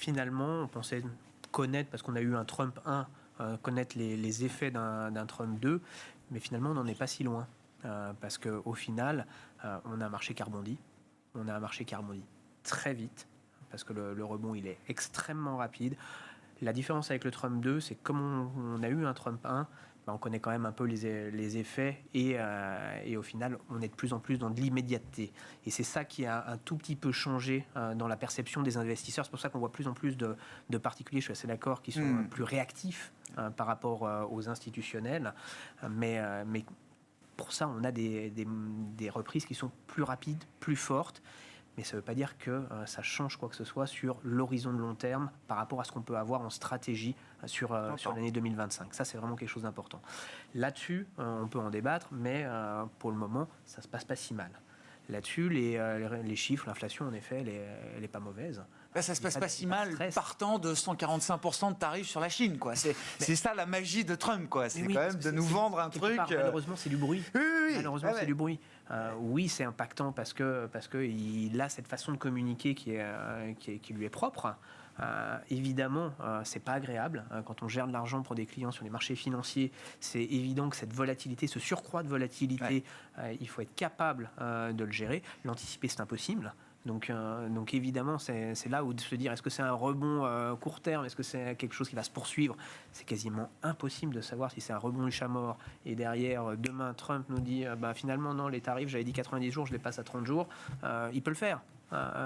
finalement, on pensait connaître, parce qu'on a eu un Trump 1, connaître les effets d'un Trump 2, mais finalement, on n'en est pas si loin. Parce qu'au final, on a un marché qui rebondit. On a un marché qui rebondit très vite, parce que le rebond, il est extrêmement rapide. La différence avec le Trump 2, c'est que comme on a eu un Trump 1, on connaît quand même un peu les effets et au final, on est de plus en plus dans de l'immédiateté. Et c'est ça qui a un tout petit peu changé dans la perception des investisseurs. C'est pour ça qu'on voit plus en plus de particuliers, je suis assez d'accord, qui sont plus réactifs par rapport aux institutionnels. Mais pour ça, on a des reprises qui sont plus rapides, plus fortes. Mais ça ne veut pas dire que ça change quoi que ce soit sur l'horizon de long terme par rapport à ce qu'on peut avoir en stratégie sur l'année 2025. Ça, c'est vraiment quelque chose d'important. Là-dessus, on peut en débattre, mais pour le moment, ça ne se passe pas si mal. Là-dessus, les chiffres, l'inflation, en effet, elle n'est pas mauvaise. Là, ça se passe pas si mal, partant de 145% de tarifs sur la Chine, quoi. C'est ça la magie de Trump, quoi. C'est quand même de nous vendre un truc. Malheureusement, c'est du bruit. Oui. Malheureusement, c'est du bruit. Oui, c'est impactant parce que il a cette façon de communiquer qui lui est propre. Évidemment, c'est pas agréable quand on gère de l'argent pour des clients sur les marchés financiers. C'est évident que cette volatilité, ce surcroît de volatilité, il faut être capable de le gérer. L'anticiper, c'est impossible. Donc évidemment, c'est là où de se dire est-ce que c'est un rebond court terme, est-ce que c'est quelque chose qui va se poursuivre. C'est quasiment impossible de savoir si c'est un rebond du chat mort. Et derrière, demain, Trump nous dit finalement, non, les tarifs, j'avais dit 90 jours, je les passe à 30 jours. Il peut le faire.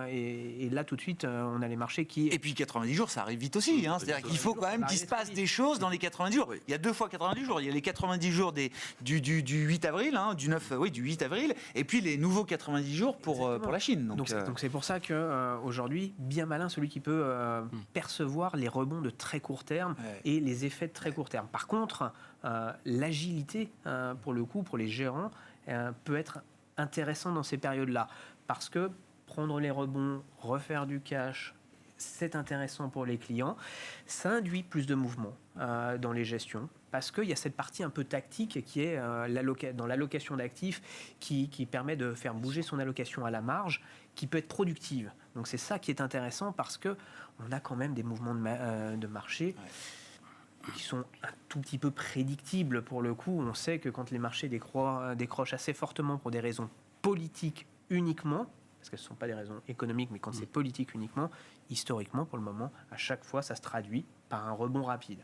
Et là, tout de suite, on a les marchés qui... Et puis 90 jours, ça arrive vite aussi. C'est-à-dire qu'il faut quand même qu'il se passe des choses dans les 90 jours. Il y a 2 fois 90 jours. Il y a les 90 jours du 8 avril, du 8 avril, et puis les nouveaux 90 jours pour la Chine. Donc c'est pour ça qu'aujourd'hui, bien malin celui qui peut percevoir les rebonds de très court terme et les effets de très court terme. Par contre, l'agilité, pour le coup, pour les gérants, peut être intéressant dans ces périodes-là. Parce que prendre les rebonds, refaire du cash, c'est intéressant pour les clients. Ça induit plus de mouvements dans les gestions parce qu'il y a cette partie un peu tactique qui est dans l'allocation d'actifs qui permet de faire bouger son allocation à la marge, qui peut être productive. Donc c'est ça qui est intéressant parce qu'on a quand même des mouvements de marché qui sont un tout petit peu prédictibles pour le coup. On sait que quand les marchés décrochent assez fortement pour des raisons politiques uniquement, parce que ce ne sont pas des raisons économiques, mais quand c'est politique uniquement, historiquement, pour le moment, à chaque fois, ça se traduit par un rebond rapide.